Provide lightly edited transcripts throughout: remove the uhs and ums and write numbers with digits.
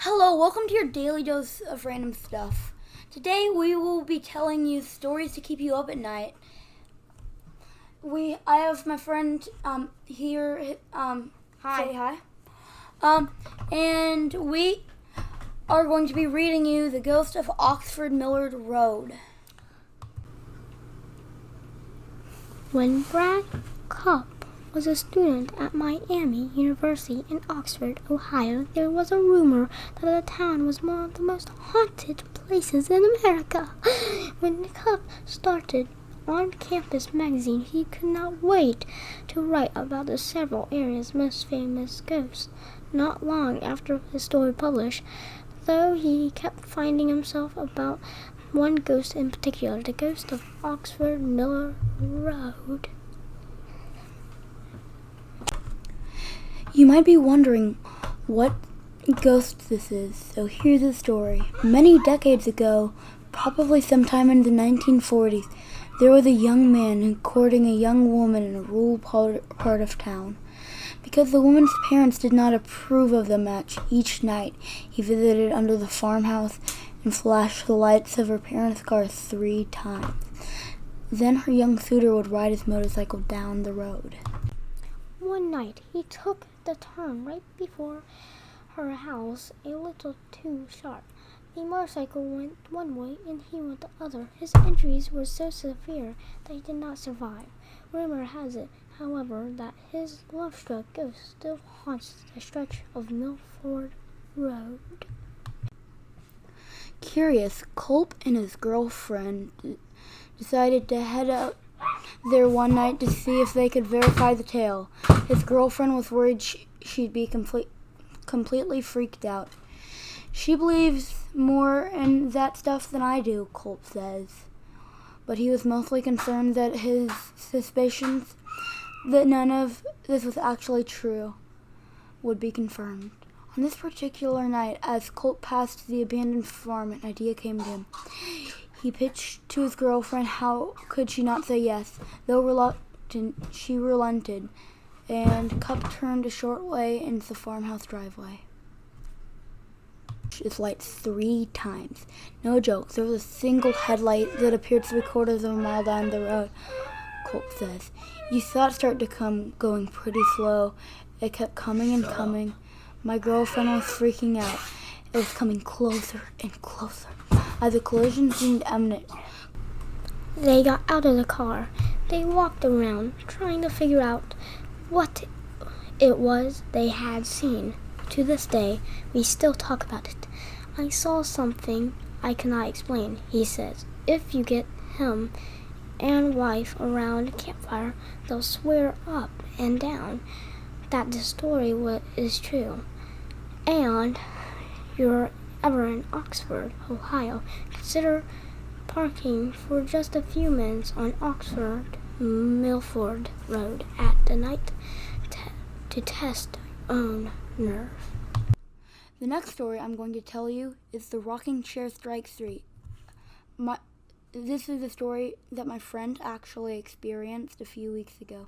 Hello, welcome to your daily dose of random stuff. Today we will be telling you stories to keep you up at night. I have my friend here. Hi. Say hi. And we are going to be reading you The Ghost of Oxford Millard Road. When Brad Cupp was a student at Miami University in Oxford, Ohio, there was a rumor that the town was one of the most haunted places in America. When Cupp started on-campus magazine, he could not wait to write about the several areas' most famous ghosts. Not long after his story published, though, he kept finding himself about one ghost in particular, the ghost of Oxford Millard Road. You might be wondering what ghost this is, so here's the story. Many decades ago, probably sometime in the 1940s, there was a young man courting a young woman in a rural part of town. Because the woman's parents did not approve of the match, each night he visited under the farmhouse and flashed the lights of her parents' car 3 times. Then her young suitor would ride his motorcycle down the road. One night, he took the turn right before her house a little too sharp. The motorcycle went one way and he went the other. His injuries were so severe that he did not survive. Rumor has it, however, that his love-struck ghost still haunts the stretch of Milford Road. Curious, Culp and his girlfriend decided to head out there one night to see if they could verify the tale. His girlfriend was worried she'd be completely freaked out. She believes more in that stuff than I do, Culp says. But he was mostly concerned that his suspicions that none of this was actually true would be confirmed. On this particular night, as Culp passed the abandoned farm, an idea came to him. He pitched to his girlfriend how could she not say yes. Though reluctant, she relented, and Cup turned a short way into the farmhouse driveway. Its lights 3 times. No joke, there was a single headlight that appeared 3/4 of a mile down the road, Culp says. You saw it start to come, going pretty slow. It kept coming and coming. My girlfriend was freaking out. It was coming closer and closer. As the collision seemed imminent, They got out of the car. They walked around, trying to figure out what it was they had seen. To this day, we still talk about it. I saw something I cannot explain, he says. If you get him and wife around a campfire, they'll swear up and down that the story is true. And you're ever in Oxford, Ohio, consider parking for just a few minutes on Oxford Milford Road at the night to test your own nerve. the next story I'm going to tell you is The Rocking Chair Strikes 3. This is a story that my friend actually experienced a few weeks ago.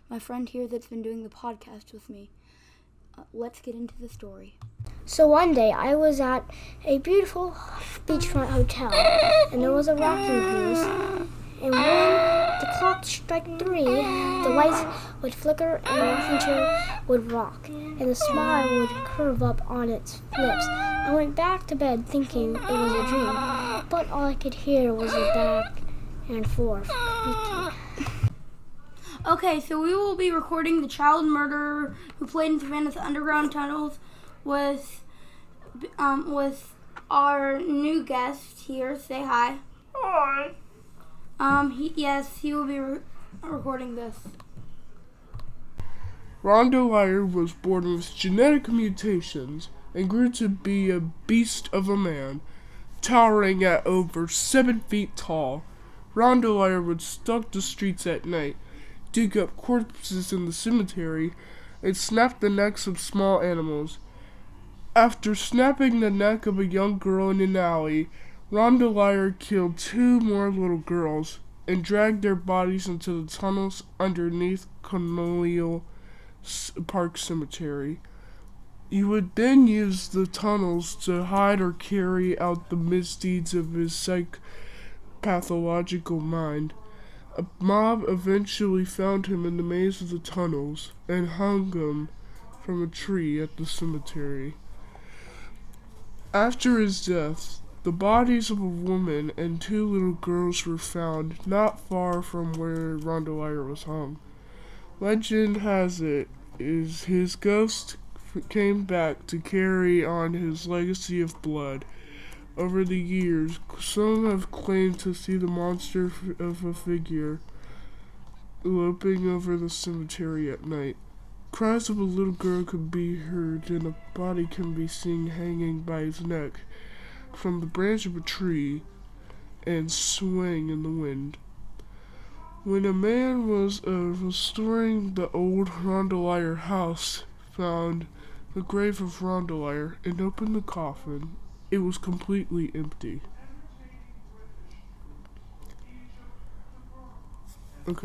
My friend here that's been doing the podcast with me. Let's get into the story. So one day I was at a beautiful beachfront hotel, and there was a rocking horse, and when the clock struck 3, the lights would flicker and the rocking chair would rock, and the smile would curve up on its lips. I went back to bed thinking it was a dream, but all I could hear was the back and forth creaking. Okay, so we will be recording the child murderer who played in Savannah's underground tunnels with our new guest here. Say hi. Hi. He will be recording this. Rhonda Lyer was born with genetic mutations and grew to be a beast of a man, towering at over 7 feet tall. Rhonda Lyer would stalk the streets at night, dig up corpses in the cemetery, and snap the necks of small animals. After snapping the neck of a young girl in an alley, Rhonda Lyer killed 2 more little girls and dragged their bodies into the tunnels underneath Colonial Park Cemetery. He would then use the tunnels to hide or carry out the misdeeds of his pathological mind. A mob eventually found him in the maze of the tunnels and hung him from a tree at the cemetery. After his death, the bodies of a woman and 2 little girls were found not far from where Rondeauer was hung. Legend has it is his ghost came back to carry on his legacy of blood. Over the years, some have claimed to see the monster of a figure loping over the cemetery at night. Cries of a little girl could be heard, and a body can be seen hanging by his neck from the branch of a tree and swaying in the wind. When a man was restoring the old Rondeauer house, found the grave of Rondeauer and opened the coffin, it was completely empty. Okay.